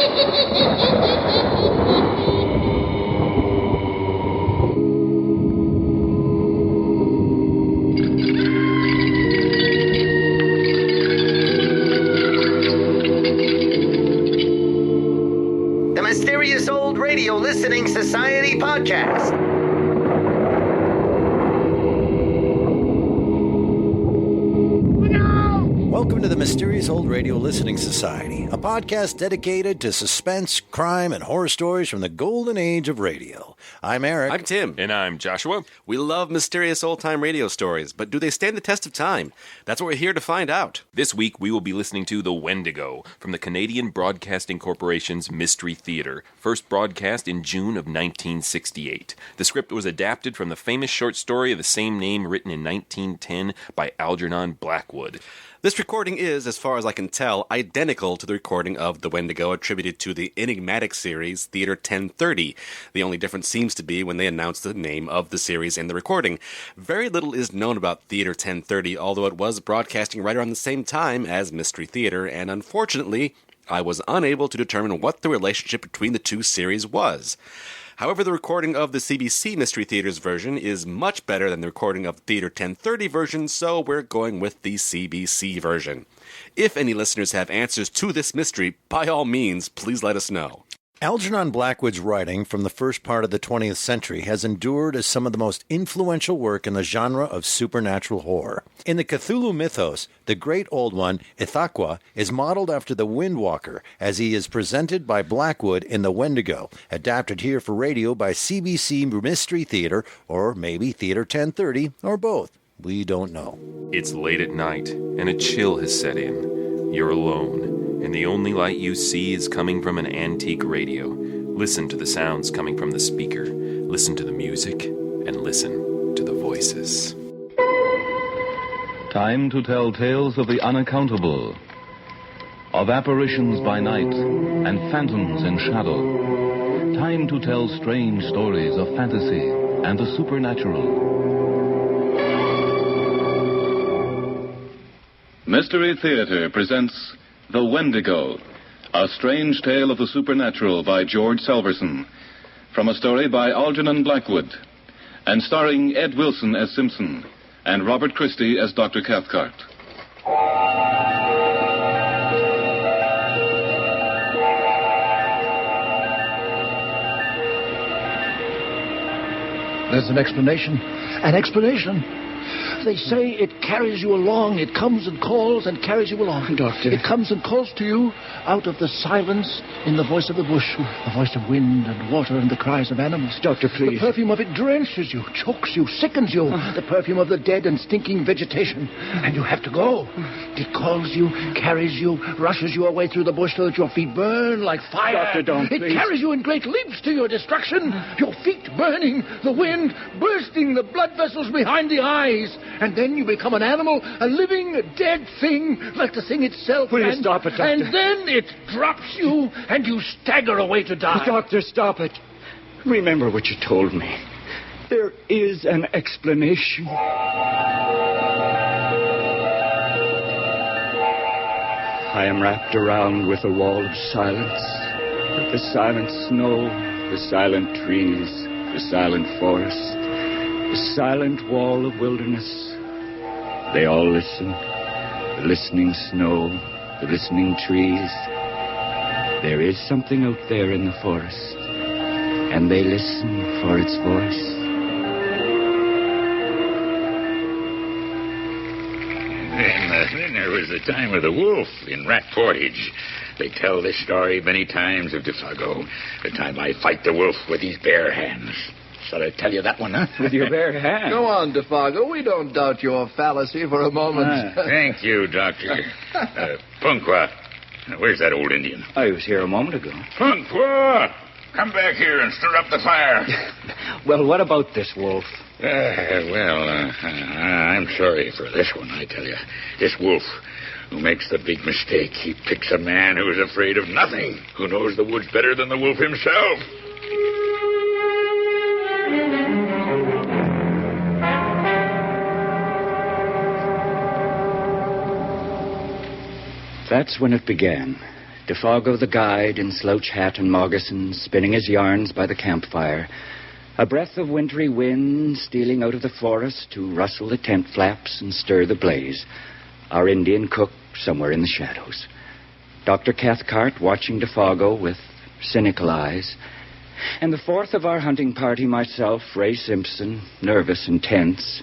The Mysterious Old Radio Listening Society podcast. Welcome to the Mysterious Old Radio Listening Society, a podcast dedicated to suspense, crime, and horror stories from the golden age of radio. I'm Eric. I'm Tim. And I'm Joshua. We love mysterious old-time radio stories, but do they stand the test of time? That's what we're here to find out. This week we will be listening to The Wendigo from the Canadian Broadcasting Corporation's Mystery Theater, first broadcast in June of 1968. The script was adapted from the famous short story of the same name written in 1910 by Algernon Blackwood. This recording is, as far as I can tell, identical to the recording of The Wendigo attributed to the enigmatic series Theater 1030. The only difference seems to be when they announced the name of the series in the recording. Very little is known about Theater 1030, although it was broadcasting right around the same time as Mystery Theater, and unfortunately, I was unable to determine what the relationship between the two series was. However, the recording of the CBC Mystery Theater's version is much better than the recording of Theater 1030 version, so we're going with the CBC version. If any listeners have answers to this mystery, by all means, please let us know. Algernon Blackwood's writing from the first part of the 20th century has endured as some of the most influential work in the genre of supernatural horror. In the Cthulhu mythos, the great old one, Ithaqua, is modeled after the Windwalker, as he is presented by Blackwood in The Wendigo, adapted here for radio by CBC Mystery Theater, or maybe Theater 1030, or both. We don't know. It's late at night, and a chill has set in. You're alone, and the only light you see is coming from an antique radio. Listen to the sounds coming from the speaker. Listen to the music, and listen to the voices. Time to tell tales of the unaccountable, of apparitions by night and phantoms in shadow. Time to tell strange stories of fantasy and the supernatural. Mystery Theater presents The Wendigo, a strange tale of the supernatural by George Selverson, from a story by Algernon Blackwood, and starring Ed Wilson as Simpson and Robert Christie as Dr. Cathcart. There's an explanation. An explanation. They say it carries you along. It comes and calls and carries you along. Doctor. It comes and calls to you out of the silence in the voice of the bush, the voice of wind and water and the cries of animals. Doctor, please. The perfume of it drenches you, chokes you, sickens you. The perfume of the dead and stinking vegetation. And you have to go. It calls you, carries you, rushes you away through the bush so that your feet burn like fire. Doctor, don't, It please. carries you in great leaps to your destruction. Your feet burning, the wind bursting the blood vessels behind the eyes. And then you become an animal, a living, dead thing, like the thing itself. Will you stop it, Doctor? And then it drops you, and you stagger away to die. Doctor, stop it. Remember what you told me. There is an explanation. I am wrapped around with a wall of silence. With the silent snow, the silent trees, the silent forest, the silent wall of wilderness. They all listen. The listening snow, the listening trees. There is something out there in the forest, and they listen for its voice. Then there was the time of the wolf in Rat Portage. They tell this story many times of Defago. The time I fight the wolf with his bare hands. Shall I tell you that one, huh? With your bare hand. Go on, Defago. We don't doubt your fallacy for a moment. Thank you, Doctor. Punkwa. Where's that old Indian? I was here a moment ago. Punkwa! Come back here and stir up the fire. Well, what about this wolf? I'm sorry for this one, I tell you. This wolf who makes the big mistake. He picks a man who is afraid of nothing, who knows the woods better than the wolf himself. That's when it began. Defago the guide in slouch hat and moccasins, spinning his yarns by the campfire. A breath of wintry wind stealing out of the forest to rustle the tent flaps and stir the blaze. Our Indian cook somewhere in the shadows. Dr. Cathcart watching Defago with cynical eyes. And the fourth of our hunting party, myself, Ray Simpson, nervous and tense,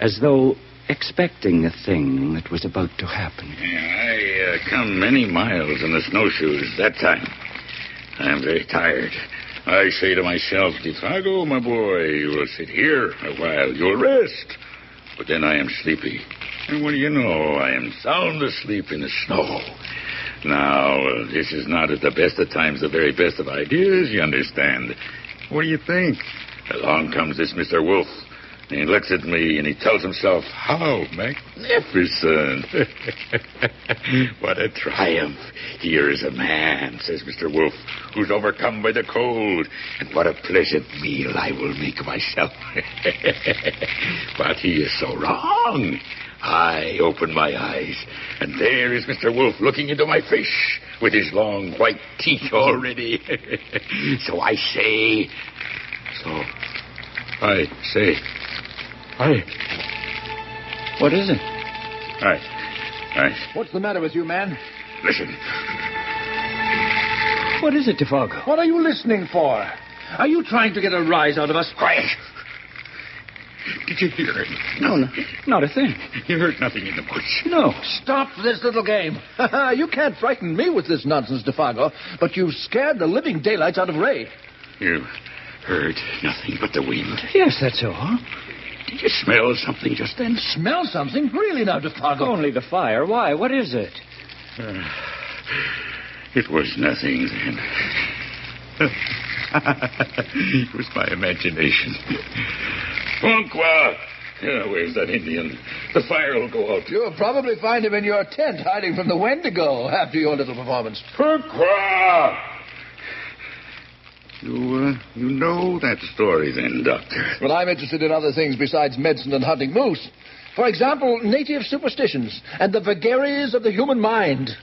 as though expecting the thing that was about to happen. I come many miles in the snowshoes that time. I am very tired. I say to myself, Defago, my boy, you will sit here a while. You'll rest. But then I am sleepy. And what do you know? I am sound asleep in the snow. Now, this is not at the best of times the very best of ideas, you understand. What do you think? Along comes this Mr. Wolf. And he looks at me and he tells himself, how magnificent. What a triumph. Here is a man, says Mr. Wolf, who's overcome by the cold. And what a pleasant meal I will make myself. But he is so wrong. I open my eyes, and there is Mr. Wolf looking into my face with his long white teeth already. So I say... What is it? What's the matter with you, man? Listen. What is it, Defago? What are you listening for? Are you trying to get a rise out of us? Quiet. Did you hear it? No, not a thing. You heard nothing in the bush? No. Stop this little game. You can't frighten me with this nonsense, Defago, but you've scared the living daylights out of Ray. You heard nothing but the wind? Yes, that's all. Did you smell something just then? Smell something? Really now, Defago? Only the fire. Why? What is it? It was nothing then. It was my imagination. Punqua! Where's that Indian? The fire will go out. You'll probably find him in your tent, hiding from the Wendigo after your little performance. Punqua! You know that story then, Doctor? Well, I'm interested in other things besides medicine and hunting moose. For example, native superstitions and the vagaries of the human mind.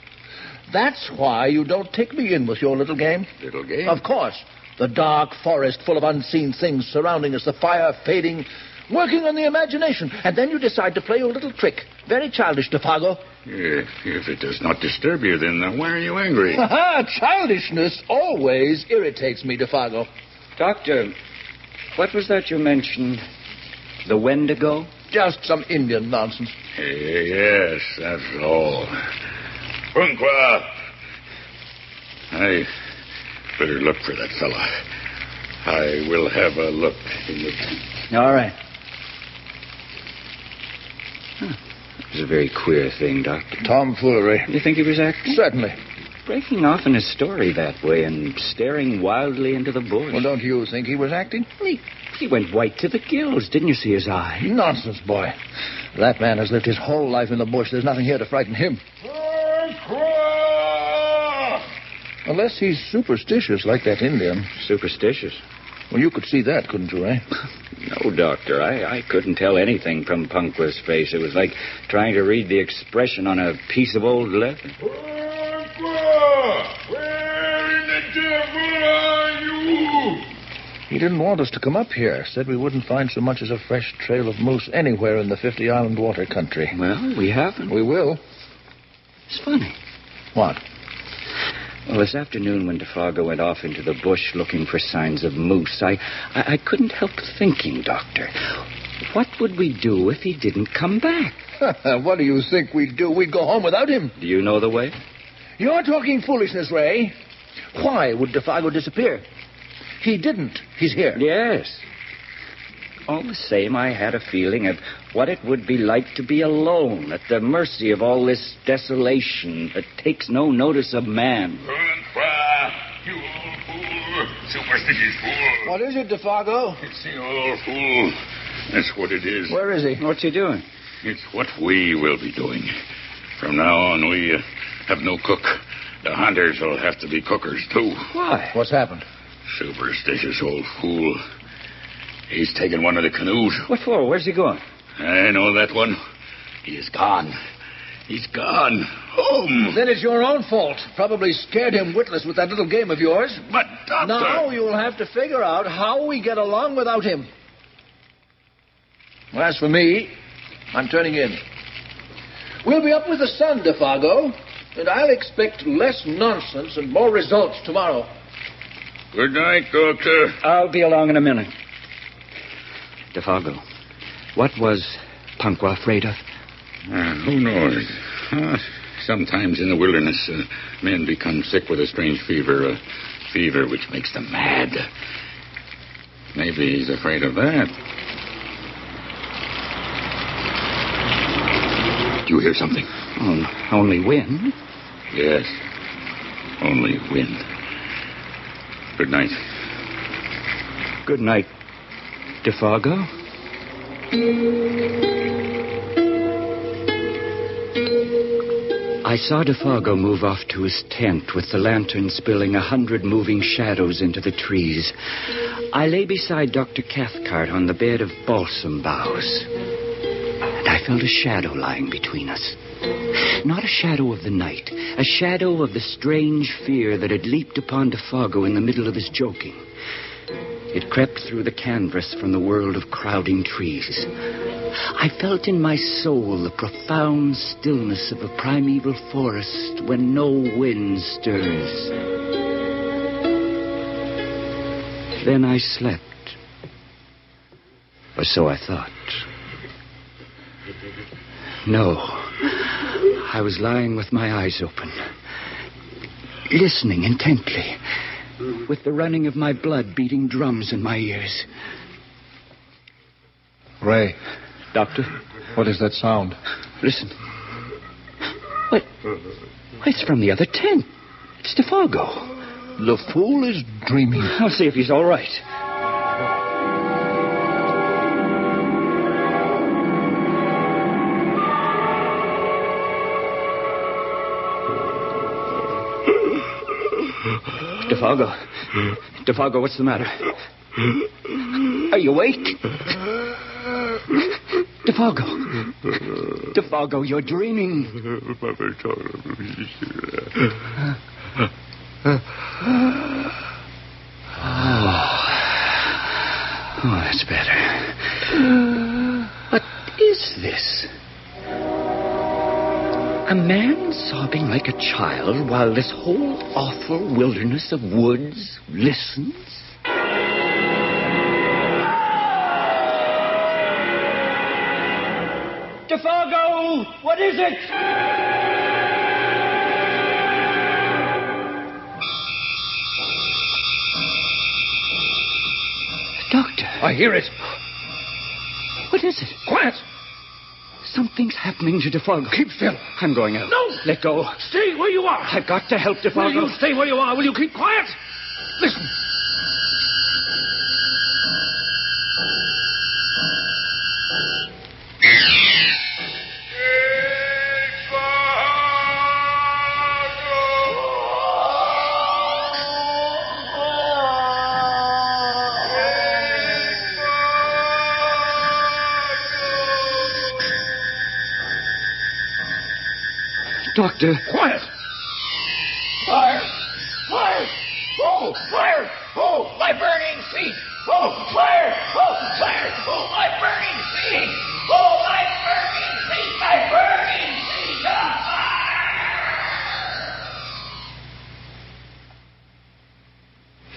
That's why you don't take me in with your little game. Little game? Of course. The dark forest full of unseen things surrounding us, the fire fading, working on the imagination. And then you decide to play your little trick. Very childish, Defago. If it does not disturb you, then why are you angry? Childishness always irritates me, Defago. Doctor, what was that you mentioned? The Wendigo? Just some Indian nonsense. Yes, that's all. Punqua! I better look for that fella. I will have a look in the tent. All right. It was a very queer thing, Doctor. Tomfoolery. You think he was acting? Certainly. Breaking off in his story that way and staring wildly into the bush. Well, don't you think he was acting? He went white to the gills. Didn't you see his eye? Nonsense, boy. That man has lived his whole life in the bush. There's nothing here to frighten him. Unless he's superstitious like that Indian. Superstitious? Well, you could see that, couldn't you, eh? No, Doctor. I couldn't tell anything from Punqua's face. It was like trying to read the expression on a piece of old leather. Punqua! Where in the devil are you? He didn't want us to come up here. Said we wouldn't find so much as a fresh trail of moose anywhere in the 50-island water country. Well, we haven't. We will. It's funny. What? Well, this afternoon when Defago went off into the bush looking for signs of moose, I couldn't help thinking, Doctor, what would we do if he didn't come back? What do you think we'd do? We'd go home without him. Do you know the way? You're talking foolishness, Ray. Why would Defago disappear? He didn't. He's here. Yes. All the same, I had a feeling of what it would be like to be alone, at the mercy of all this desolation that takes no notice of man. Punqua, you old fool. Superstitious fool. What is it, Defago? It's the old fool. That's what it is. Where is he? What's he doing? It's what we will be doing. From now on, we have no cook. The hunters will have to be cookers, too. Why? What's happened? Superstitious old fool. He's taken one of the canoes. What for? Where's he going? I know that one. He is gone. He's gone. Home. Then it's your own fault. Probably scared him witless with that little game of yours. But, Doctor... Now you'll have to figure out how we get along without him. Well, as for me, I'm turning in. We'll be up with the sun, Defago, and I'll expect less nonsense and more results tomorrow. Good night, Doctor. I'll be along in a minute. Defago, what was Punkwa afraid of? Who knows? Sometimes in the wilderness, men become sick with a strange fever, a fever which makes them mad. Maybe he's afraid of that. Do you hear something? Only wind? Yes, only wind. Good night. Good night, Defago. I saw Defago move off to his tent with the lantern spilling 100 moving shadows into the trees. I lay beside Dr. Cathcart on the bed of balsam boughs. And I felt a shadow lying between us. Not a shadow of the night, a shadow of the strange fear that had leaped upon Defago in the middle of his joking. It crept through the canvas from the world of crowding trees. I felt in my soul the profound stillness of a primeval forest when no wind stirs. Then I slept. Or so I thought. No. I was lying with my eyes open, listening intently, with the running of my blood beating drums in my ears. Ray. Doctor? What is that sound? Listen. What? It's from the other tent. It's Defago. The fool is dreaming. I'll see if he's all right. Defago. Defago, what's the matter? Are you awake? Defago. Defago, you're dreaming. Oh, that's better. What is this? A man sobbing like a child while this whole awful wilderness of woods listens? Defago! What is it? Doctor. I hear it. What is it? Quiet. Something's happening to Defago. Keep still. I'm going out. No. Let go. Stay where you are. I've got to help Defago. Will you stay where you are? Will you keep quiet? Listen. Doctor. Quiet. Fire. Fire. Oh, fire. Oh, my burning feet. Oh, fire. Oh, fire. Oh, my burning feet. Oh, my burning feet. My burning feet.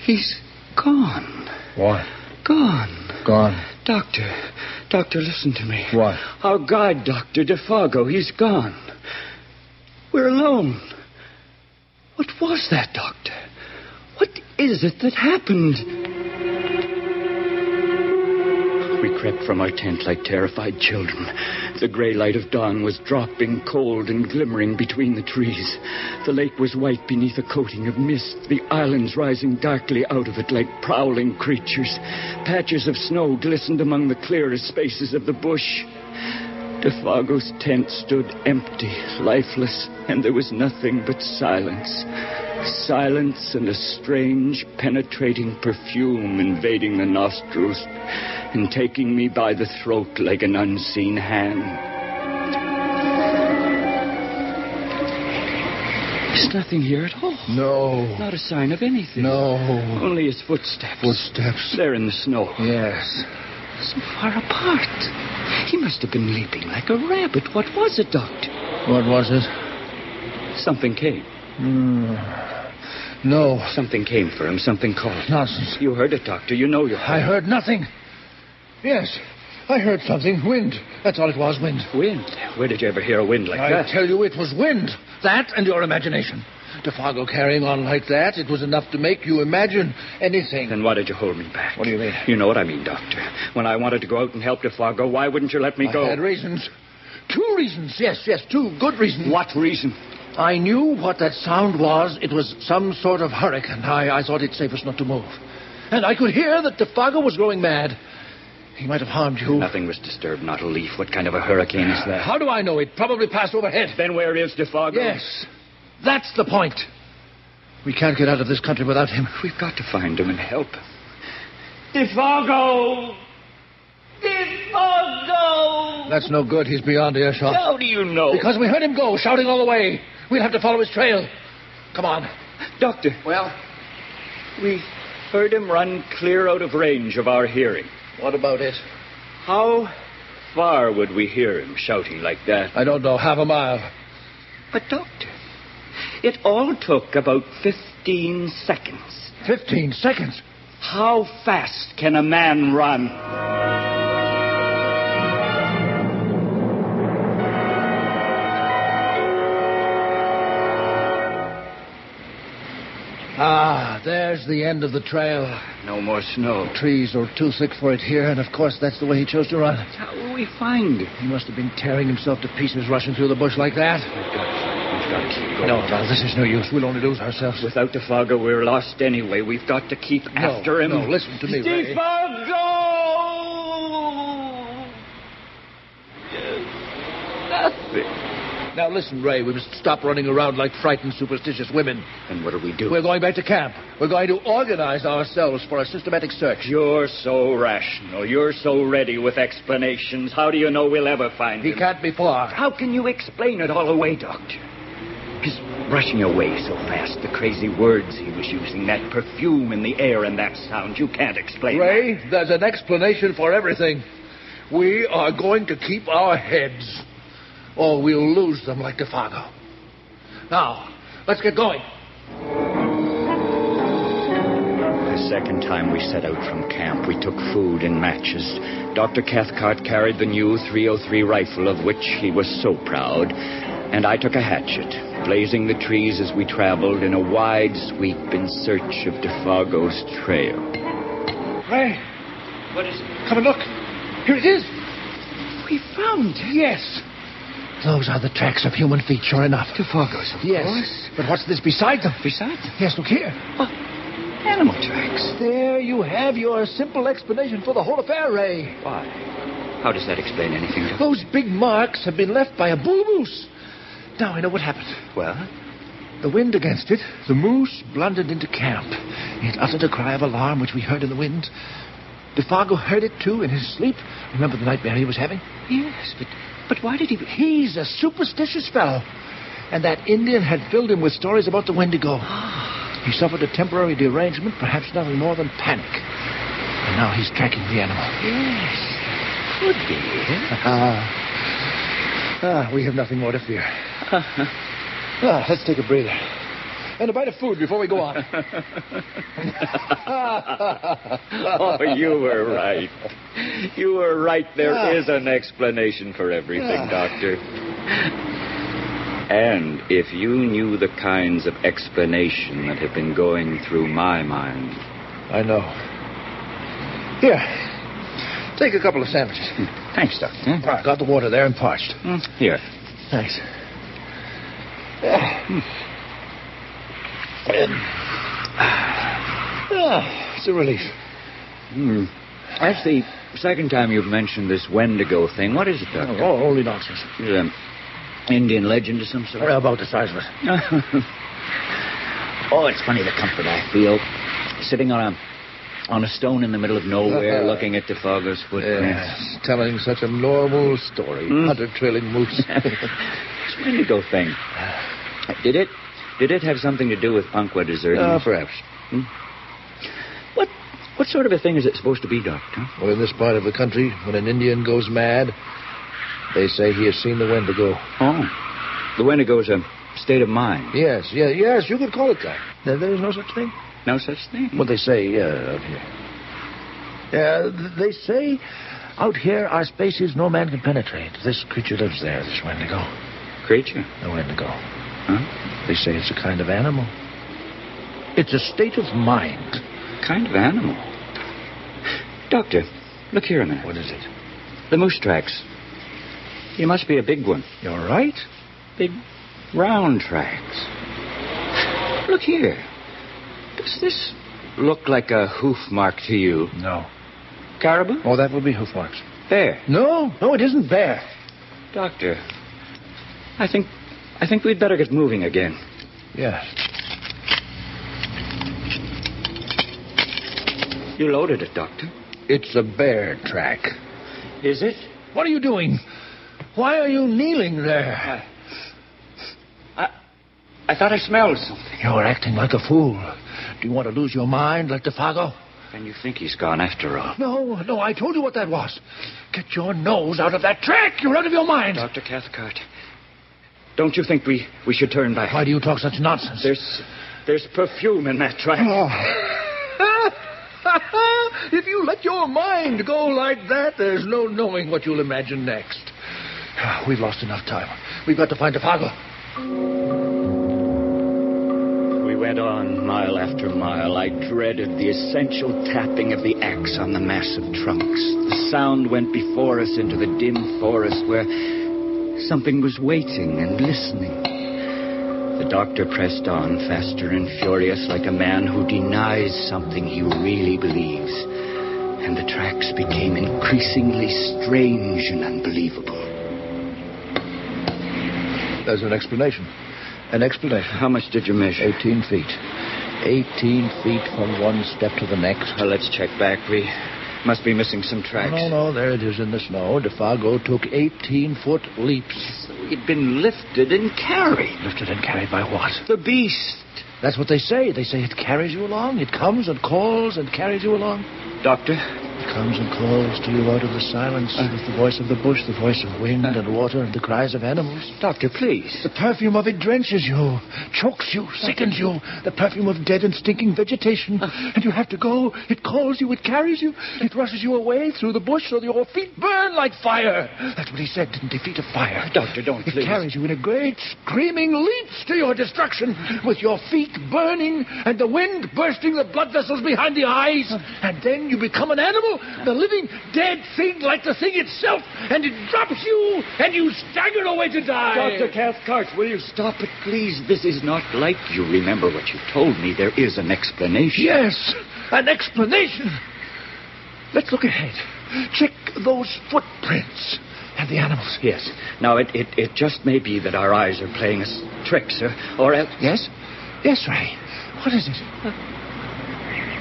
He's gone. What? Gone. Gone. Doctor, listen to me. What? Our guide, Dr. Defago, he's gone. We're alone. What was that, Doctor? What is it that happened? We crept from our tent like terrified children. The gray light of dawn was dropping cold and glimmering between the trees. The lake was white beneath a coating of mist, the islands rising darkly out of it like prowling creatures. Patches of snow glistened among the clearest spaces of the bush. Defago's tent stood empty, lifeless, and there was nothing but silence. Silence and a strange, penetrating perfume invading the nostrils and taking me by the throat like an unseen hand. There's nothing here at all. No. Not a sign of anything. No. Only his footsteps. Footsteps. There in the snow. Yes. So far apart. He must have been leaping like a rabbit. What was it, Doctor? What was it? Something came. No. Something came for him. Something called. Nonsense. You heard it, Doctor. You know you heard I heard nothing. Yes. I heard something. Wind. That's all it was, wind. Wind? Where did you ever hear a wind like that? I tell you, it was wind. That and your imagination. Defargo carrying on like that, it was enough to make you imagine anything. Then why did you hold me back? What do you mean? You know what I mean, Doctor. When I wanted to go out and help Defargo, why wouldn't you let me go? I had reasons. 2 reasons. Yes, 2 good reasons. What reason? I knew what that sound was. It was some sort of hurricane. I thought it safest not to move. And I could hear that Defargo was growing mad. He might have harmed you. Nothing was disturbed, not a leaf. What kind of a hurricane is that? How do I know? It probably passed overhead. Then where is Defargo? Yes. That's the point. We can't get out of this country without him. We've got to find him and help him. Defargo! Defargo! That's no good. He's beyond earshot. How do you know? Because we heard him go, shouting all the way. We'll have to follow his trail. Come on. Doctor. Well? We heard him run clear out of range of our hearing. What about it? How far would we hear him shouting like that? I don't know. Half a mile. But, Doctor, it all took about 15 seconds. 15 seconds? How fast can a man run? Ah, there's the end of the trail. No more snow. Trees are too thick for it here, and of course that's the way he chose to run. How will we find him? He must have been tearing himself to pieces rushing through the bush like that. We've got to keep going. No, this is no use. We'll only lose ourselves. Without Defargo, we're lost anyway. We've got to keep after him. No, listen to me, Ray. Defargo! Nothing. Now listen, Ray, we must stop running around like frightened, superstitious women. And what do we do? We're going back to camp. We're going to organize ourselves for a systematic search. You're so rational. You're so ready with explanations. How do you know we'll ever find him? He can't be far. How can you explain it all away, Doctor? His rushing away so fast, the crazy words he was using, that perfume in the air and that sound, you can't explain Ray, that. there's an explanation for everything. We are going to keep our heads, or we'll lose them like Defargo. Now, let's get going. The second time we set out from camp, we took food and matches. Dr. Cathcart carried the new .303 rifle, of which he was so proud, and I took a hatchet, blazing the trees as we traveled in a wide sweep in search of Defargo's trail. Ray, What is it? come and look. Here it is. We found it. Yes. Those are the tracks of human feet, sure enough. Defargo's, of Yes. course. But what's this beside them? Beside them? Yes, look here. Animal tracks. There you have your simple explanation for the whole affair, Ray. Why? How does that explain anything, Doctor? Those big marks have been left by a bull moose. Now I know what happened. Well? The wind against it, the moose blundered into camp. It uttered a cry of alarm, which we heard in the wind. Defargo heard it, too, in his sleep. Remember the nightmare he was having? Yes, but why did he... He's a superstitious fellow. And that Indian had filled him with stories about the Wendigo. He suffered a temporary derangement, perhaps nothing more than panic. And now he's tracking the animal. Yes, could be. We have nothing more to fear. Let's take a breather. And a bite of food before we go on. Oh, you were right. You were right. There is an explanation for everything, Doctor. And if you knew the kinds of explanation that have been going through my mind... I know. Here. Take a couple of sandwiches. Thanks, Doctor. Got the water there and parched. Here. Thanks. It's a relief. That's the second time you've mentioned this Wendigo thing. What is it, Doctor? Oh, only nonsense. Indian legend of some sort? Well, about the size of it. Oh, it's funny the comfort I feel. Sitting on a stone in the middle of nowhere, looking at Defargo's footprints. Yes, telling such a normal story. Hunter trailing moose. This Wendigo thing. Did it Did it have something to do with Punkwa deserting us? Perhaps. What sort of a thing is it supposed to be, Doctor? Well, in this part of the country, when an Indian goes mad, they say he has seen the Wendigo. Oh. The Wendigo's a state of mind. Yes, you could call it that. There is no such thing. No such thing? What they say out here. They say out here are spaces no man can penetrate. This creature lives there, this Wendigo. Creature? The Wendigo. Huh? They say it's a kind of animal. It's a state of mind. Kind of animal? Doctor, look here a minute. What is it? The moose tracks. He must be a big one. You're right. Big, round tracks. Look here. Does this look like a hoof mark to you? No. Caribou? Oh, that would be hoof marks. Bear? No, it isn't bear. Doctor, I think we'd better get moving again. Yes. You loaded it, Doctor. It's a bear track. Is it? What are you doing? Why are you kneeling there? I thought I smelled something. You're acting like a fool. Do you want to lose your mind like Defago? And you think he's gone after all? No, I told you what that was. Get your nose out of that track. You're out of your mind. Dr. Cathcart, don't you think we should turn back? Why do you talk such nonsense? There's perfume in that track. Oh. If you let your mind go like that, there's no knowing what you'll imagine next. We've lost enough time. We've got to find Defago. We went on mile after mile. I dreaded the essential tapping of the axe on the massive trunks. The sound went before us into the dim forest where something was waiting and listening. The doctor pressed on, faster and furious, like a man who denies something he really believes. And the tracks became increasingly strange and unbelievable. There's an explanation. An explanation. How much did you measure? 18 feet. 18 feet from one step to the next. Well, let's check back. We must be missing some tracks. No, there it is in the snow. Defago took 18-foot leaps. So he'd been lifted and carried. Lifted and carried by what? The beast. That's what they say. They say it carries you along. It comes and calls and carries you along. Doctor? It comes and calls to you out of the silence with the voice of the bush, the voice of wind and water and the cries of animals. Doctor, please. The perfume of it drenches you, chokes you, sickens you. The perfume of dead and stinking vegetation. And you have to go. It calls you. It carries you. It rushes you away through the bush so that your feet burn like fire. That's what he said, didn't he? Feet of fire. Doctor, don't, please. It carries you in a great screaming leaps to your destruction with your feet burning and the wind bursting the blood vessels behind the eyes. And then you become an animal, the living, dead thing like the thing itself, and it drops you, and you stagger away to die. Dr. Cathcart, will you stop it, please? This is not like you. Remember what you told me. There is an explanation. Yes, an explanation. Let's look ahead. Check those footprints and the animals. Yes. Now, it just may be that our eyes are playing us tricks, or else... Yes? Yes, Ray. What is it?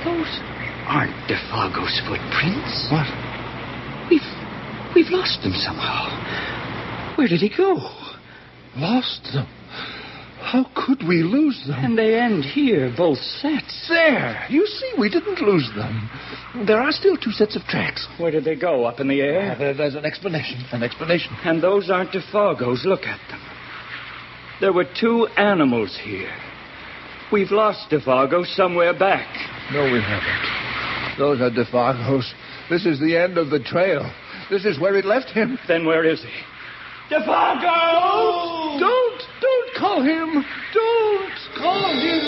Those aren't Defago's footprints. What? We've lost them somehow. Where did he go? Lost them? How could we lose them? And they end here, both sets. There. You see, we didn't lose them. There are still two sets of tracks. Where did they go? Up in the air? There's an explanation. An explanation. And those aren't Defago's. Look at them. There were two animals here. We've lost Defago somewhere back. No, we haven't. Those are Defago's. This is the end of the trail. This is where it left him. Then where is he? Defago! Don't call him. Don't call him.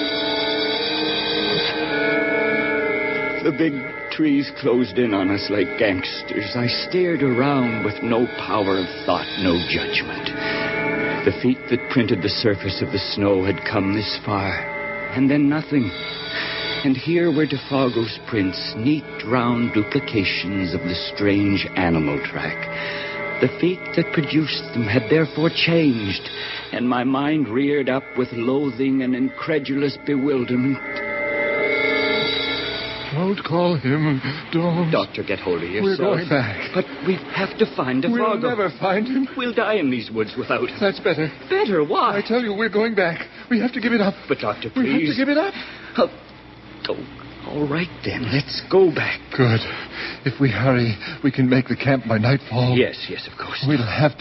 The big trees closed in on us like gangsters. I stared around with no power of thought, no judgment. The feet that printed the surface of the snow had come this far, and then nothing. And here were Defago's prints, neat, round duplications of the strange animal track. The feet that produced them had therefore changed, and my mind reared up with loathing and incredulous bewilderment. Don't call him. Don't. Doctor, get hold of yourself. We're going back. But we have to find Defago. We'll never find him. We'll die in these woods without him. That's better. Better? Why? I tell you, we're going back. We have to give it up. But, Doctor, We have please. to give it up. All right, then. Let's go back. Good. If we hurry, we can make the camp by nightfall. Yes, of course. We will have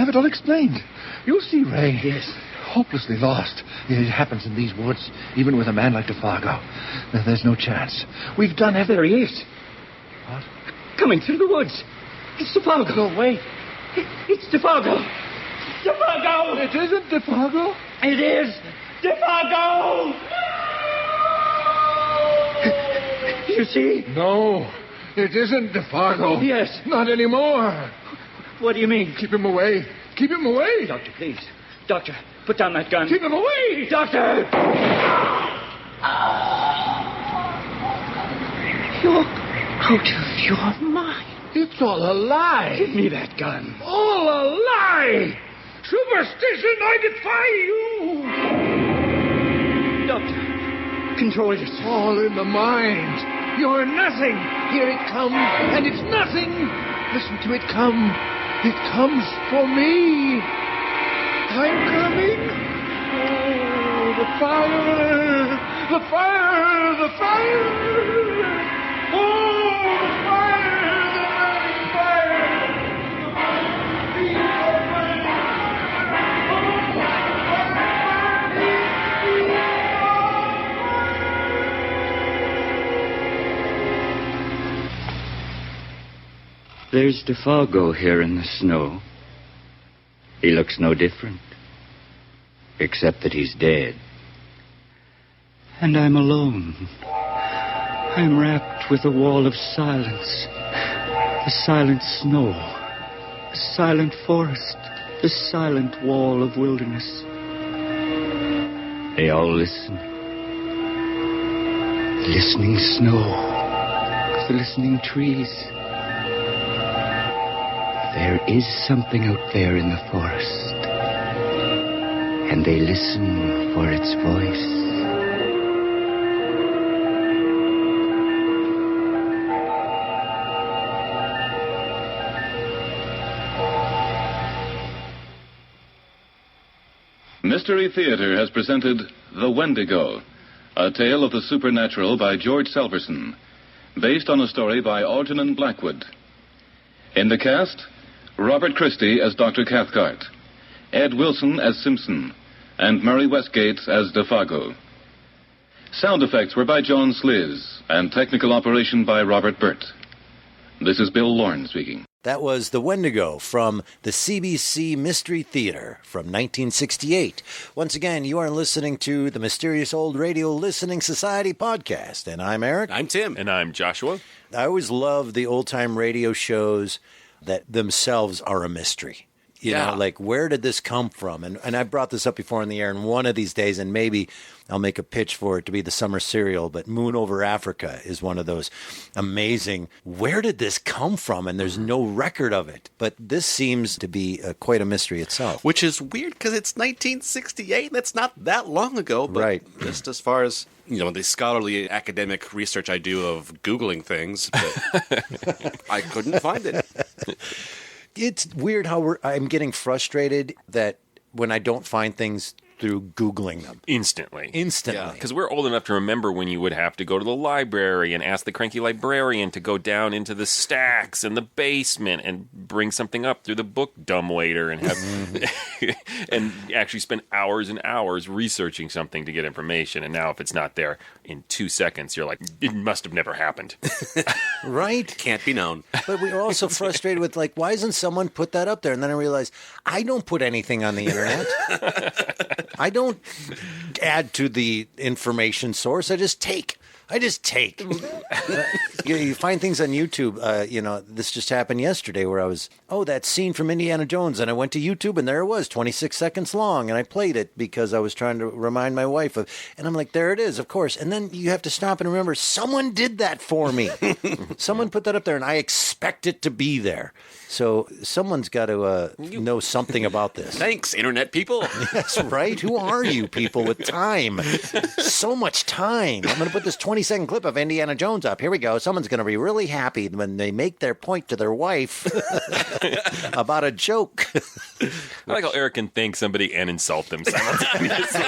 it all explained. You'll see, Ray. Yes. Hopelessly lost. It happens in these woods, even with a man like DeFargo. There's no chance. We've done everything. There he is. What? Coming through the woods. It's DeFargo. No, wait. It's DeFargo. DeFargo! It isn't DeFargo. It is DeFargo! You see? No, it isn't DeFargo. Yes. Not anymore. What do you mean? Keep him away. Keep him away. Doctor, please. Doctor, put down that gun. Keep him away. Doctor! You're out of your mind. It's all a lie. Give me that gun. All a lie. Superstition, I defy you. Doctor, control yourself. All in the mind. You're nothing. Here it comes, and it's nothing. Listen to it come. It comes for me. I'm coming. Oh, the fire. The fire. The fire. Oh, the fire. The burning fire. The burning There's DeFargo here in the snow. He looks no different, except that he's dead. And I'm alone. I'm wrapped with a wall of silence. The silent snow. The silent forest. The silent wall of wilderness. They all listen. The listening snow. The listening trees. There is something out there in the forest, and they listen for its voice. Mystery Theater has presented The Wendigo, a tale of the supernatural by George Selverson, based on a story by Algernon Blackwood. In the cast, Robert Christie as Dr. Cathcart, Ed Wilson as Simpson, and Murray Westgate as DeFargo. Sound effects were by John Sliz, and technical operation by Robert Burt. This is Bill Lorne speaking. That was The Wendigo from the CBC Mystery Theater from 1968. Once again, you are listening to the Mysterious Old Radio Listening Society podcast, and I'm Eric. I'm Tim. And I'm Joshua. I always love the old-time radio shows that themselves are a mystery. You know, like, where did this come from? And I brought this up before on the air, and one of these days, and maybe I'll make a pitch for it to be the summer serial, but Moon Over Africa is one of those amazing, where did this come from? And there's no record of it. But this seems to be quite a mystery itself. Which is weird because it's 1968. That's not that long ago. But right. Just as far as, you know, the scholarly academic research I do of Googling things, but I couldn't find it. It's weird how I'm getting frustrated that when I don't find things through Googling them. Instantly. Instantly. Because we're old enough to remember when you would have to go to the library and ask the cranky librarian to go down into the stacks in the basement and bring something up through the book dumbwaiter and have and actually spend hours and hours researching something to get information. And now if it's not there in 2 seconds, you're like, it must have never happened. Right? Can't be known. But we were also frustrated with, like, why doesn't someone put that up there? And then I realized, I don't put anything on the internet. I don't add to the information source. I just take. You find things on YouTube. This just happened yesterday where I was, that scene from Indiana Jones. And I went to YouTube and there it was, 26 seconds long. And I played it because I was trying to remind my wife of, and I'm like, there it is, of course. And then you have to stop and remember, someone did that for me. Someone put that up there and I expect it to be there. So someone's got to know something about this. Thanks, internet people. That's right. Who are you people with time? So much time. I'm going to put this 20-second clip of Indiana Jones up. Here we go. Someone's going to be really happy when they make their point to their wife about a joke. I like how Eric can thank somebody and insult them simultaneously.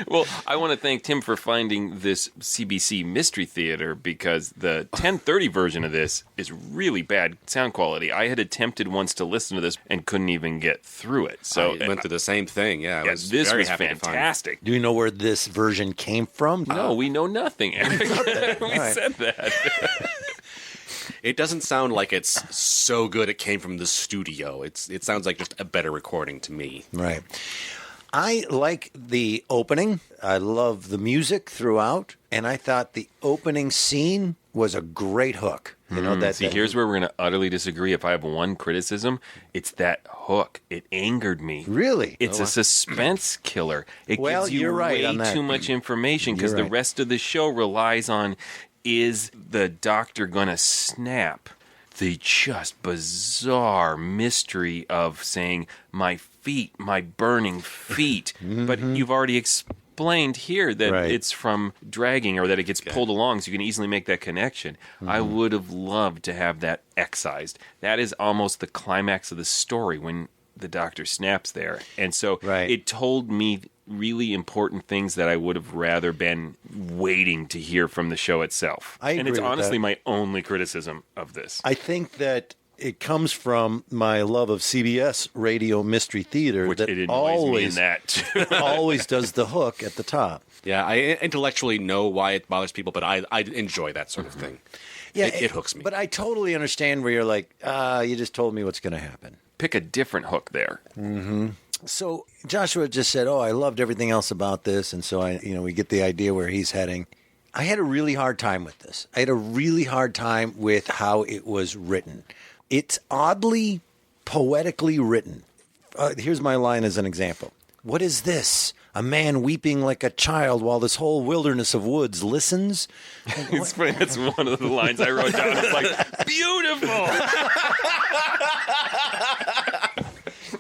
Well, I want to thank Tim for finding this CBC Mystery Theater because the 1030 version of this is really bad sound quality. I had attempted once to listen to this and couldn't even get through it. So I went through the same thing. Yeah, this was fantastic. Do you know where this version came from? No, we know nothing, Eric. We said that. It doesn't sound like it's so good it came from the studio. It sounds like just a better recording to me. Right. I like the opening. I love the music throughout, and I thought the opening scene was a great hook. You know that. Here's where we're going to utterly disagree. If I have one criticism, it's that hook. It angered me. Really? It's a suspense killer. It gives you you're right way on that. too much information because the rest of the show relies on, is the doctor going to snap? The just bizarre mystery of saying, my feet, my burning feet. But you've already explained here that it's from dragging or that it gets pulled along, so you can easily make that connection. I would have loved to have that excised. That is almost the climax of the story when the doctor snaps there. And so it told me really important things that I would have rather been waiting to hear from the show itself. And it's honestly my only criticism of this. I think that it comes from my love of CBS radio mystery theater, which that it always always does the hook at the top. Yeah, I intellectually know why it bothers people, but I enjoy that sort of thing. Yeah, it hooks me. But I totally understand where you're like, you just told me what's going to happen. Pick a different hook there. So Joshua just said, I loved everything else about this, and so we get the idea where he's heading. I had a really hard time with this. I had a really hard time with how it was written. It's oddly poetically written. Here's my line as an example. What is this? A man weeping like a child while this whole wilderness of woods listens? It's funny. That's one of the lines I wrote down. It's like, beautiful!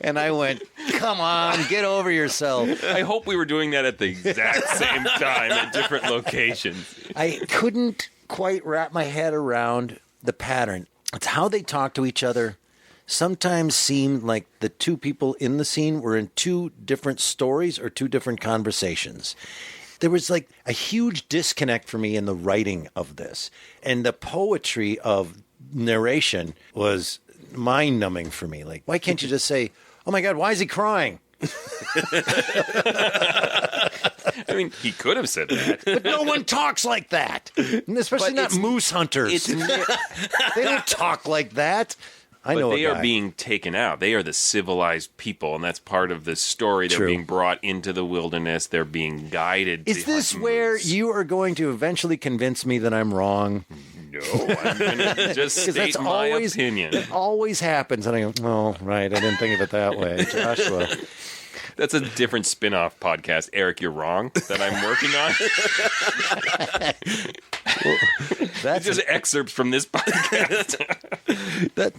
And I went, come on, get over yourself. I hope we were doing that at the exact same time at different locations. I couldn't quite wrap my head around the pattern. It's how they talk to each other. Sometimes seemed like the two people in the scene were in two different stories or two different conversations. There was like a huge disconnect for me in the writing of this. And the poetry of narration was mind-numbing for me. Like, why can't you just say, oh my God, why is he crying? I mean, he could have said that. But no one talks like that. And especially not moose hunters. They don't talk like that. But they are being taken out. They are the civilized people, and that's part of the story. They're being brought into the wilderness. They're being guided. Is this where you are going to eventually convince me that I'm wrong? No, I'm going to just state my opinion. It always happens, and I go, oh, right, I didn't think of it that way. Joshua. That's a different spin-off podcast. Eric, you're wrong, that I'm working on. That's just excerpts from this podcast.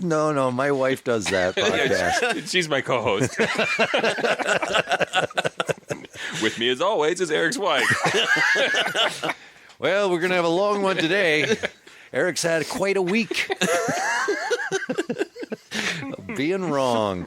No, my wife does that podcast. She's my co-host. With me, as always, is Eric's wife. Well, we're going to have a long one today. Eric's had quite a week of being wrong.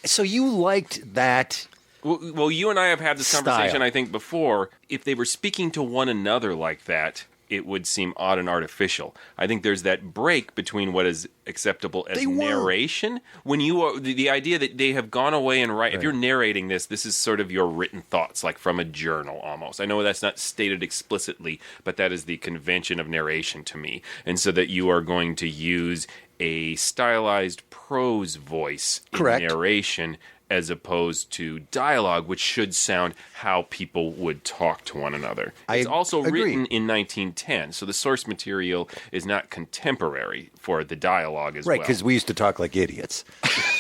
So you liked that? Well, you and I have had this conversation, I think, before. If they were speaking to one another like that, it would seem odd and artificial. I think there's that break between what is acceptable as narration. When you are the idea that they have gone away and write. If you're narrating this is sort of your written thoughts, like from a journal almost. I know that's not stated explicitly, but that is the convention of narration to me. And so that you are going to use a stylized prose voice in narration as opposed to dialogue, which should sound how people would talk to one another. It's also written in 1910, so the source material is not contemporary for the dialogue as well. Right, because we used to talk like idiots.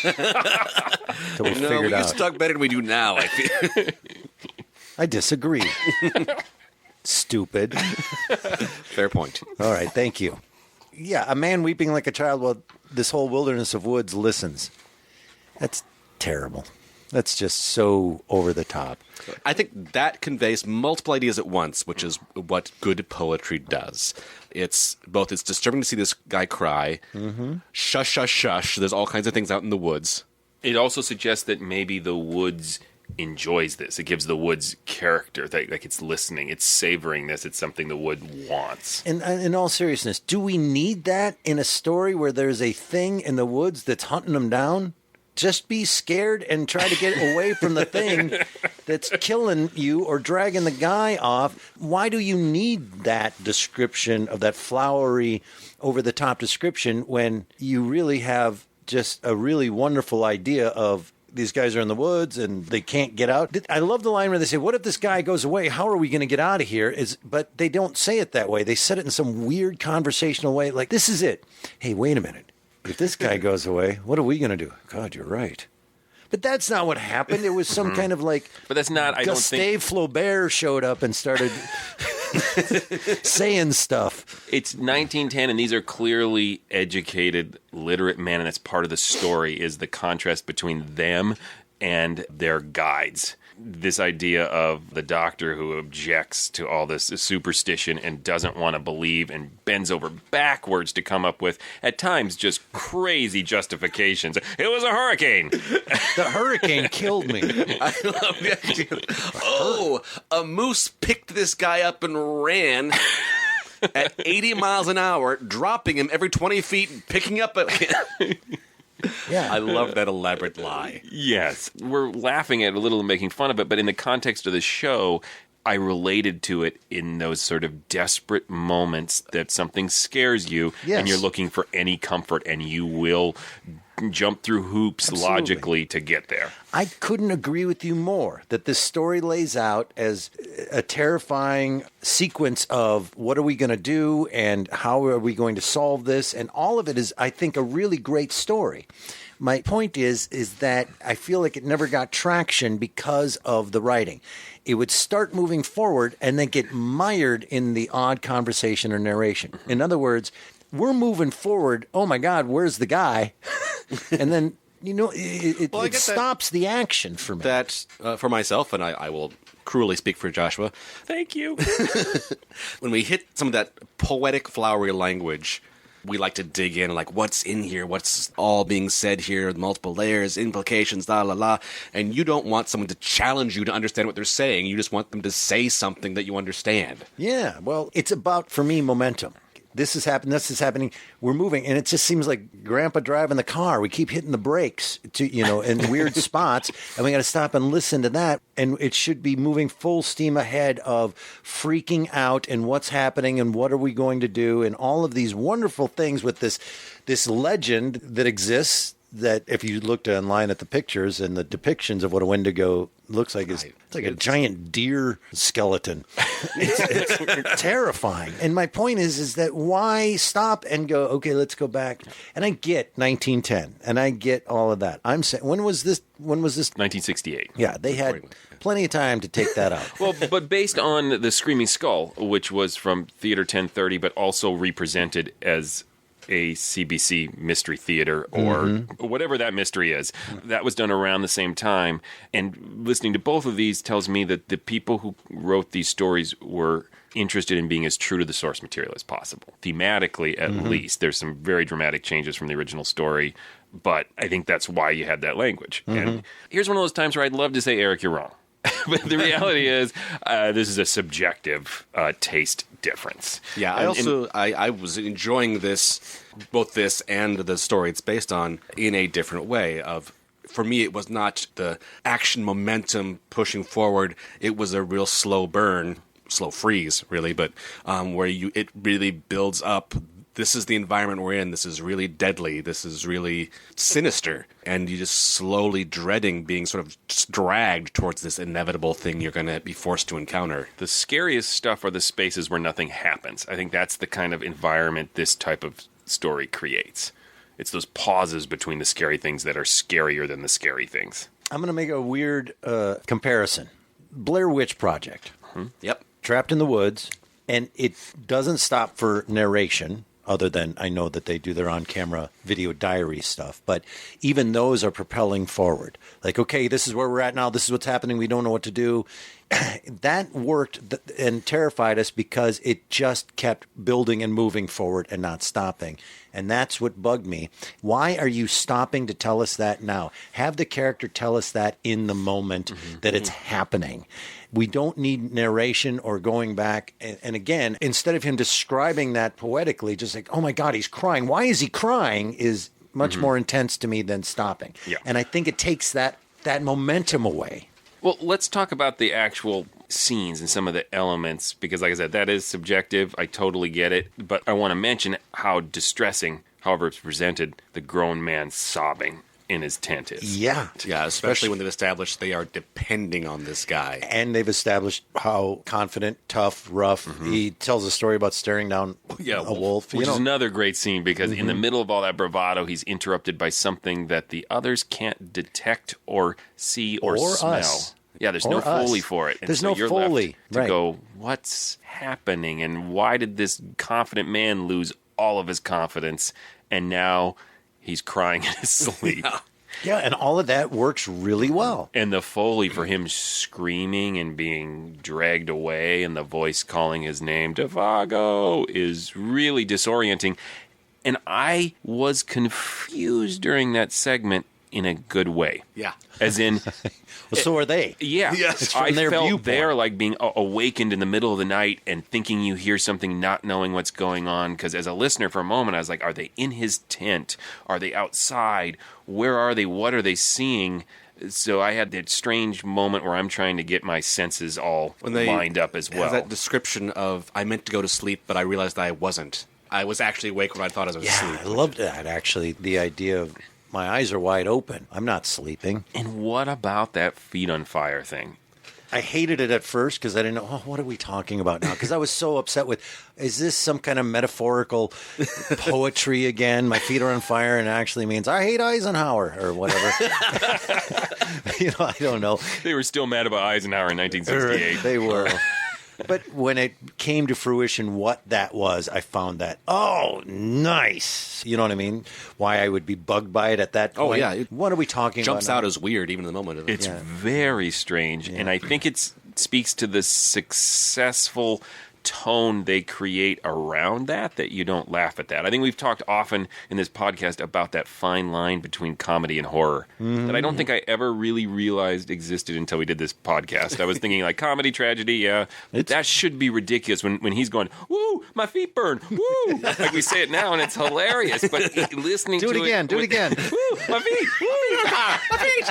So we used to talk better than we do now, I feel. I disagree. Stupid. Fair point. All right, thank you. Yeah, a man weeping like a child while this whole wilderness of woods listens. That's terrible. That's just so over the top. I think that conveys multiple ideas at once, which is what good poetry does. It's disturbing to see this guy cry. Mm-hmm. Shush, shush, shush. There's all kinds of things out in the woods. It also suggests that maybe the woods enjoys this. It gives the woods character, like it's listening, it's savoring this, it's something the wood wants. And in all seriousness, do we need that in a story where there's a thing in the woods that's hunting them down? Just be scared and try to get away from the thing that's killing you or dragging the guy off. Why do you need that description of that flowery, over-the-top description when you really have just a really wonderful idea of these guys are in the woods and they can't get out? I love the line where they say, what if this guy goes away? How are we going to get out of here? But they don't say it that way. They said it in some weird conversational way. Like, this is it. Hey, wait a minute. If this guy goes away, what are we going to do? God, you're right. But that's not what happened. It was some kind of like... But that's not... Gustave Flaubert showed up and started saying stuff. It's 1910, and these are clearly educated, literate men, and that's part of the story, is the contrast between them and their guides. This idea of the doctor who objects to all this superstition and doesn't want to believe and bends over backwards to come up with, at times, just crazy justifications. It was a hurricane. The hurricane killed me. I love the idea. Oh, a moose picked this guy up and ran at 80 miles an hour, dropping him every 20 feet and picking up a... Yeah, I love that elaborate lie. Yes. We're laughing at it a little and making fun of it, but in the context of the show, I related to it in those sort of desperate moments that something scares you, yes, and you're looking for any comfort, and you will jump through hoops logically to get there. I couldn't agree with you more that this story lays out as a terrifying sequence of what are we going to do and how are we going to solve this, and all of it is, I think, a really great story. My point is that I feel like it never got traction because of the writing. It would start moving forward and then get mired in the odd conversation or narration. In other words, we're moving forward. Oh my God, where's the guy? And then, it stops the action for me. That, for myself, and I will cruelly speak for Joshua. Thank you. When we hit some of that poetic, flowery language, we like to dig in, like, what's in here? What's all being said here? Multiple layers, implications, la, la, la. And you don't want someone to challenge you to understand what they're saying. You just want them to say something that you understand. Yeah, well, it's about, for me, momentum. This is happening, we're moving, and it just seems like Grandpa driving the car. We keep hitting the brakes in weird spots, and we got to stop and listen to that. And it should be moving full steam ahead of freaking out and what's happening and what are we going to do and all of these wonderful things with this legend that exists. That if you looked online at the pictures and the depictions of what a Wendigo looks like, it's like a giant deer skeleton. It's terrifying. And my point is that why stop and go, okay, let's go back. And I get 1910, and I get all of that. I'm saying, when was this? 1968. Yeah, they had plenty of time to take that out. Well, but based on the Screaming Skull, which was from Theater 1030, but also represented as a CBC mystery theater or whatever that mystery is. That was done around the same time. And listening to both of these tells me that the people who wrote these stories were interested in being as true to the source material as possible. Thematically, at least, there's some very dramatic changes from the original story, but I think that's why you had that language. And here's one of those times where I'd love to say, Eric, you're wrong. But the reality is, this is a subjective taste difference. Yeah, I was enjoying this, both this and the story it's based on, in a different way. For me, it was not the action momentum pushing forward. It was a real slow burn, slow freeze, really, but where it really builds up. This is the environment we're in. This is really deadly. This is really sinister. And you're just slowly dreading being sort of dragged towards this inevitable thing you're going to be forced to encounter. The scariest stuff are the spaces where nothing happens. I think that's the kind of environment this type of story creates. It's those pauses between the scary things that are scarier than the scary things. I'm going to make a weird comparison. Blair Witch Project. Yep. Trapped in the woods, and it doesn't stop for narration. other than I know that they do their on-camera video diary stuff. But even those are propelling forward. Like, okay, this is where we're at now. This is what's happening. We don't know what to do. That worked and terrified us because it just kept building and moving forward and not stopping. And that's what bugged me. Why are you stopping to tell us that now? Have the character tell us that in the moment that it's happening. We don't need narration or going back. And again, instead of him describing that poetically, just like, oh my God, he's crying. Why is he crying is much more intense to me than stopping. Yeah. And I think it takes that momentum away. Well, let's talk about the actual scenes and some of the elements, because like I said, that is subjective. I totally get it. But I want to mention how distressing, however it's presented, the grown man sobbing in his tent is. Yeah. Yeah, especially when they've established they are depending on this guy. And they've established how confident, tough, rough. He tells a story about staring down a wolf. Which is another great scene, because in the middle of all that bravado, he's interrupted by something that the others can't detect or see or smell. Us. Yeah, there's Or no us. Foley for it. And There's so no you're Foley. left to Right. go, what's happening? And why did this confident man lose all of his confidence? And now he's crying in his sleep. Yeah, and all of that works really well. And the Foley for him screaming and being dragged away and the voice calling his name, Devago, is really disorienting. And I was confused during that segment in a good way. Yeah. As in... Well, so are they. Yeah. Yes. It's from I their felt viewpoint. there like being awakened in the middle of the night and thinking you hear something, not knowing what's going on. Because as a listener for a moment, I was like, are they in his tent? Are they outside? Where are they? What are they seeing? So I had that strange moment where I'm trying to get my senses all lined up as well. That description of, I meant to go to sleep, but I realized I wasn't. I was actually awake when I thought I was asleep. I loved that, actually. The idea of my eyes are wide open. I'm not sleeping. And what about that feet on fire thing? I hated it at first because I didn't know, what are we talking about now? Because I was so upset with, is this some kind of metaphorical poetry again? My feet are on fire and it actually means I hate Eisenhower or whatever. I don't know. They were still mad about Eisenhower in 1968. They were. But when it came to fruition what that was, I found that, oh, nice. You know what I mean? Why I would be bugged by it at that point. Oh, yeah. What are we talking about? Jumps out as weird, even in the moment of it. It's very strange, and I think it speaks to the successful tone they create around that you don't laugh at that. I think we've talked often in this podcast about that fine line between comedy and horror that I don't think I ever really realized existed until we did this podcast. I was thinking like comedy, tragedy, that should be ridiculous when he's going, woo, my feet burn, woo, like we say it now and it's hilarious, but listening Do it to again, do it again. Woo, my feet, woo,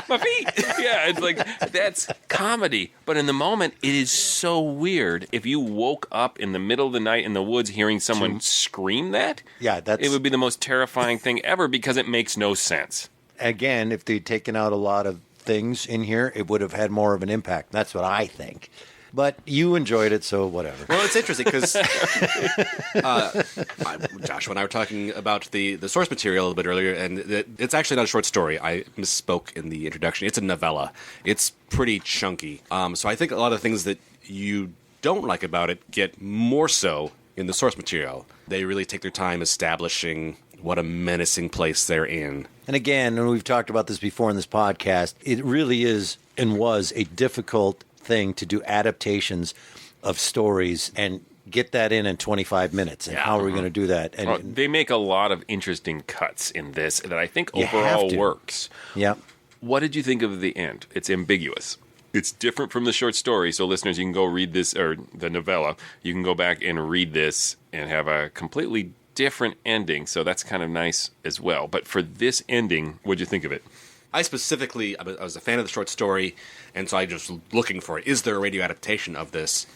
my feet. Yeah, it's like, that's comedy. But in the moment, it is so weird. If you woke up in the middle of the night in the woods hearing someone scream that, it would be the most terrifying thing ever because it makes no sense. Again, if they'd taken out a lot of things in here, it would have had more of an impact. That's what I think. But you enjoyed it, so whatever. Well, it's interesting because Joshua and I were talking about the source material a little bit earlier, and it's actually not a short story. I misspoke in the introduction. It's a novella. It's pretty chunky. So I think a lot of things that you don't like about it get more so in the source material. They really take their time establishing what a menacing place they're in. And again, and we've talked about this before in this podcast, it really is and was a difficult thing to do adaptations of stories and get that in 25 minutes. And how are we going to do that? And they make a lot of interesting cuts in this that I think You overall have to. works. Yeah. What did you think of the end? It's ambiguous. It's different from the short story, so listeners, you can go read this, or the novella, you can go back and read this and have a completely different ending, so that's kind of nice as well. But for this ending, what'd you think of it? I was a fan of the short story, and so I just looking for it. Is there a radio adaptation of this?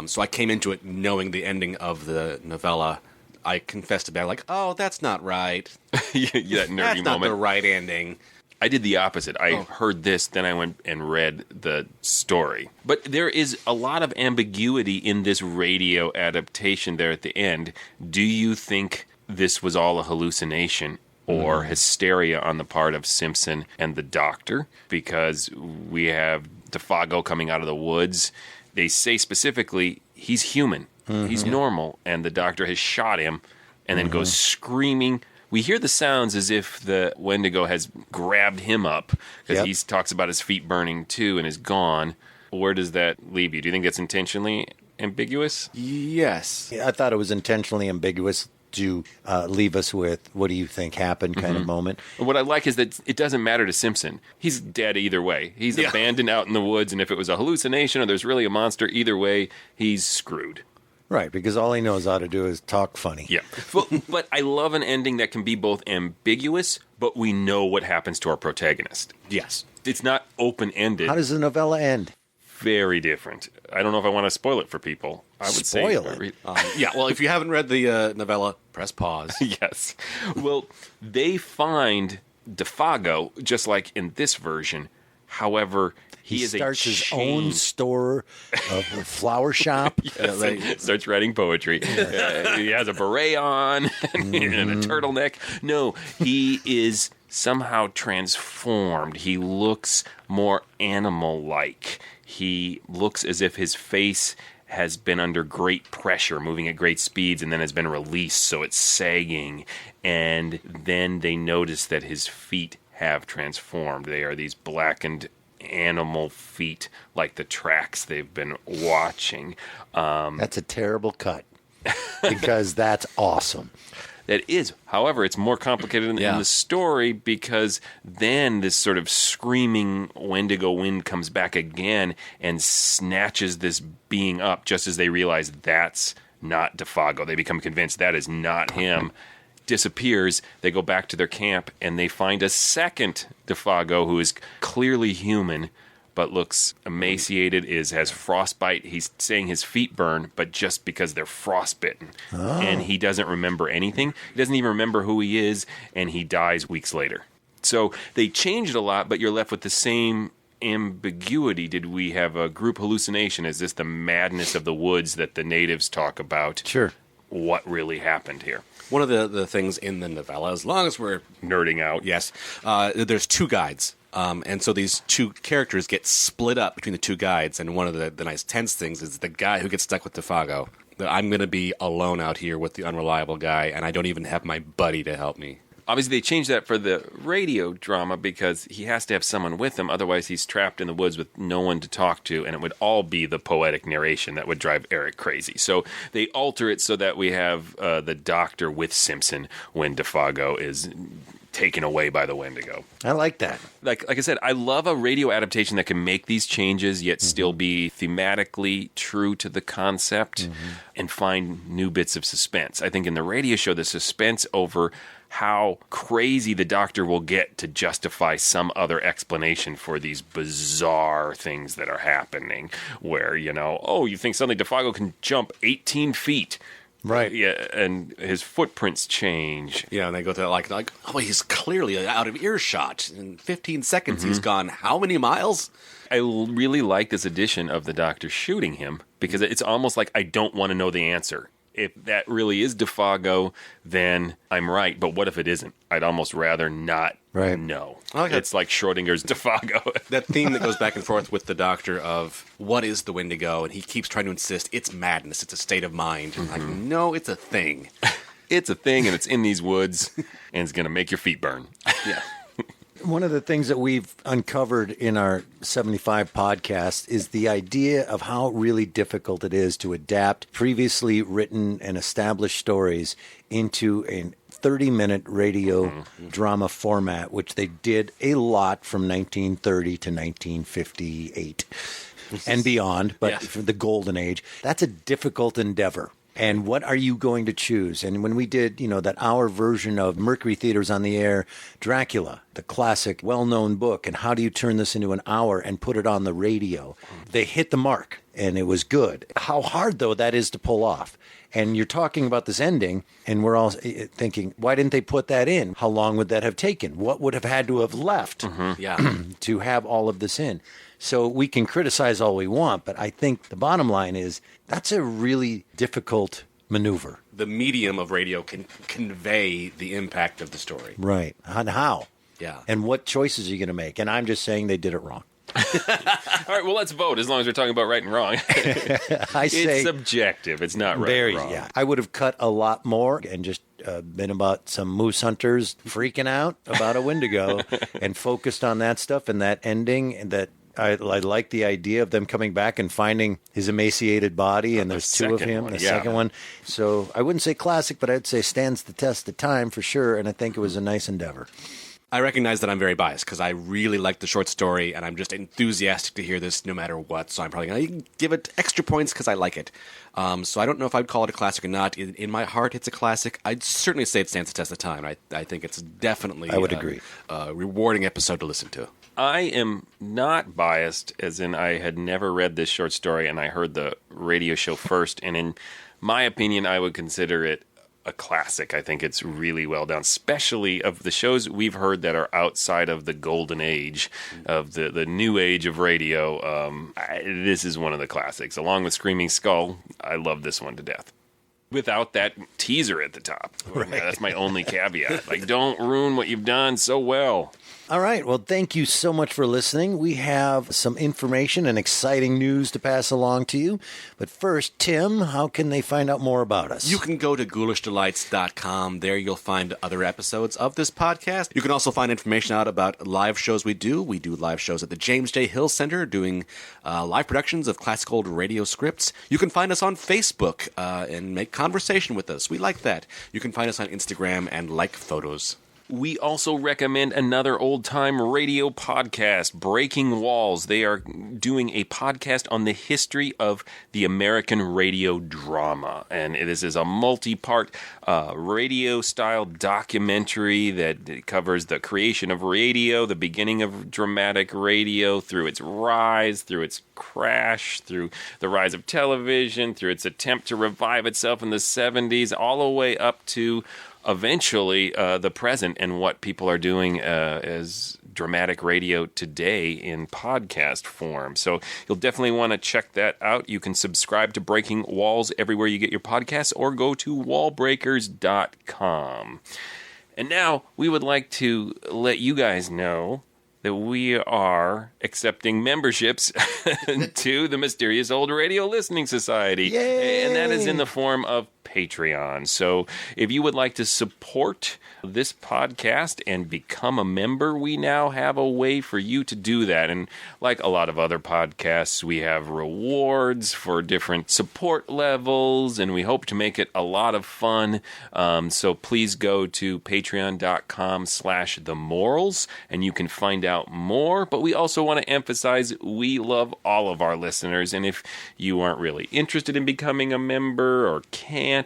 So I came into it knowing the ending of the novella. I confessed to be like, oh, that's not right. Yeah, that nerdy That's not moment. the right ending. I did the opposite. I heard this, then I went and read the story. But there is a lot of ambiguity in this radio adaptation there at the end. Do you think this was all a hallucination or hysteria on the part of Simpson and the doctor? Because we have Defago coming out of the woods. They say specifically he's human. He's normal, and the doctor has shot him and then goes screaming. We hear the sounds as if the Wendigo has grabbed him up, because he talks about his feet burning too and is gone. Where does that leave you? Do you think that's intentionally ambiguous? Yes. I thought it was intentionally ambiguous to leave us with, what do you think happened kind of moment. What I like is that it doesn't matter to Simpson. He's dead either way. He's abandoned out in the woods, and if it was a hallucination or there's really a monster, either way, he's screwed. Right, because all he knows how to do is talk funny. Yeah. But I love an ending that can be both ambiguous, but we know what happens to our protagonist. Yes. It's not open-ended. How does the novella end? Very different. I don't know if I want to spoil it for people. I would Spoil say, it? Yeah, well, if you haven't read the novella, press pause. Yes. Well, they find Defago, just like in this version. However, he is starts a his own store of a flower shop. Starts writing poetry. He has a beret on and a turtleneck. No, he is somehow transformed. He looks more animal-like. He looks as if his face has been under great pressure, moving at great speeds, and then has been released, so it's sagging. And then they notice that his feet have transformed. They are these blackened animal feet, like the tracks they've been watching. That's a terrible cut, because that's awesome. That is. However, it's more complicated in the story, because then this sort of screaming Wendigo wind comes back again and snatches this being up just as they realize that's not Defago. They become convinced that is not him. Disappears. They go back to their camp and they find a second Defago who is clearly human but looks emaciated, has frostbite. He's saying his feet burn, but just because they're frostbitten. And he doesn't remember anything. He doesn't even remember who he is, and he dies weeks later. So they changed a lot, but you're left with the same ambiguity. Did we have a group hallucination? Is this the madness of the woods that the natives talk about? Sure. What really happened here? One of the things in the novella, as long as we're nerding out, yes, there's two guides. And so these two characters get split up between the two guides, and one of the nice tense things is the guy who gets stuck with Defago. That I'm going to be alone out here with the unreliable guy, and I don't even have my buddy to help me. Obviously, they changed that for the radio drama because he has to have someone with him. Otherwise, he's trapped in the woods with no one to talk to, and it would all be the poetic narration that would drive Eric crazy. So they alter it so that we have the doctor with Simpson when Defago is taken away by the Wendigo. I like that. Like I said, I love a radio adaptation that can make these changes yet still be thematically true to the concept and find new bits of suspense. I think in the radio show, the suspense over how crazy the doctor will get to justify some other explanation for these bizarre things that are happening, where, you think suddenly Defago can jump 18 feet. Right. Yeah, and his footprints change. Yeah, and they go to like, oh, he's clearly out of earshot. In 15 seconds, he's gone how many miles? I really like this addition of the doctor shooting him, because it's almost like I don't want to know the answer. If that really is Defago, then I'm right. But what if it isn't? I'd almost rather not know. It's like Schrodinger's Defago. That theme that goes back and forth with the doctor of what is the Wendigo, and he keeps trying to insist it's madness, it's a state of mind. Like, no, it's a thing. It's a thing, and it's in these woods, and it's going to make your feet burn. Yeah. One of the things that we've uncovered in our 75 podcast is the idea of how really difficult it is to adapt previously written and established stories into a 30-minute radio drama format, which they did a lot from 1930 to 1958 and beyond, but for the golden age. That's a difficult endeavor. And what are you going to choose? And when we did, that hour version of Mercury Theater's on the Air, Dracula, the classic, well-known book, and how do you turn this into an hour and put it on the radio? They hit the mark, and it was good. How hard, though, that is to pull off. And you're talking about this ending, and we're all thinking, why didn't they put that in? How long would that have taken? What would have had to have left to have all of this in? So we can criticize all we want, but I think the bottom line is that's a really difficult maneuver. The medium of radio can convey the impact of the story. Right. And how? Yeah. And what choices are you going to make? And I'm just saying they did it wrong. All right, well, let's vote as long as we're talking about right and wrong. I say it's subjective. It's not right and wrong. Yeah. I would have cut a lot more and just been about some moose hunters freaking out about a Wendigo and focused on that stuff and that ending, and that I like the idea of them coming back and finding his emaciated body, and there's two of him, second one. So I wouldn't say classic, but I'd say stands the test of time for sure, and I think it was a nice endeavor. I recognize that I'm very biased because I really like the short story, and I'm just enthusiastic to hear this no matter what, so I'm probably going to give it extra points because I like it. So I don't know if I'd call it a classic or not. In my heart, it's a classic. I'd certainly say it stands the test of time. I think it's definitely I would agree. A rewarding episode to listen to. I am not biased, as in I had never read this short story, and I heard the radio show first, and in my opinion, I would consider it a classic. I think it's really well done, especially of the shows we've heard that are outside of the golden age of the new age of radio. This is one of the classics. Along with Screaming Skull, I love this one to death. Without that teaser at the top. Right. That's my only caveat. Like, don't ruin what you've done so well. All right. Well, thank you so much for listening. We have some information and exciting news to pass along to you. But first, Tim, how can they find out more about us? You can go to ghoulishdelights.com. There you'll find other episodes of this podcast. You can also find information out about live shows we do. We do live shows at the James J. Hill Center doing live productions of classic old radio scripts. You can find us on Facebook and make conversation with us. We like that. You can find us on Instagram and like photos. We also recommend another old-time radio podcast, Breaking Walls. They are doing a podcast on the history of the American radio drama. And this is a multi-part radio-style documentary that covers the creation of radio, the beginning of dramatic radio, through its rise, through its crash, through the rise of television, through its attempt to revive itself in the 70s, all the way up to eventually the present and what people are doing as dramatic radio today in podcast form. So you'll definitely want to check that out. You can subscribe to Breaking Walls everywhere you get your podcasts, or go to wallbreakers.com. And now we would like to let you guys know that we are accepting memberships to the Mysterious Old Radio Listening Society. Yay! And that is in the form of Patreon. So if you would like to support this podcast and become a member, we now have a way for you to do that. And like a lot of other podcasts, we have rewards for different support levels, and we hope to make it a lot of fun. So please go to patreon.com/themorals, and you can find out more. But we also want to emphasize we love all of our listeners, and if you aren't really interested in becoming a member or can't,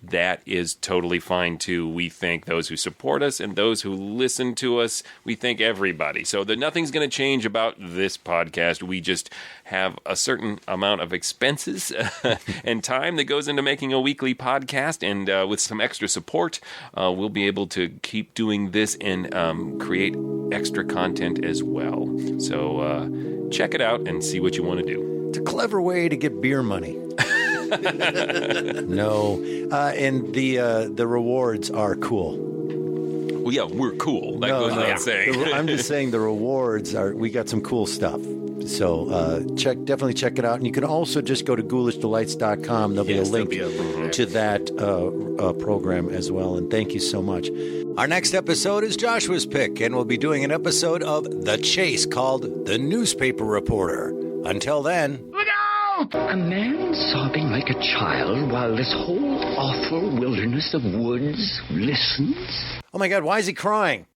that is totally fine too. We thank those who support us and those who listen to us. We thank everybody. So that nothing's going to change about this podcast. We just have a certain amount of expenses and time that goes into making a weekly podcast. And with some extra support, we'll be able to keep doing this and create extra content as well. So check it out and see what you want to do. It's a clever way to get beer money. No. And the rewards are cool. Well, yeah, we're cool. That goes without saying. I'm just saying the rewards are, we got some cool stuff. So definitely check it out. And you can also just go to ghoulishdelights.com. There'll be a link to that program as well. And thank you so much. Our next episode is Joshua's pick, and we'll be doing an episode of The Chase called The Newspaper Reporter. Until then... A man sobbing like a child while this whole awful wilderness of woods listens? Oh my God, why is he crying?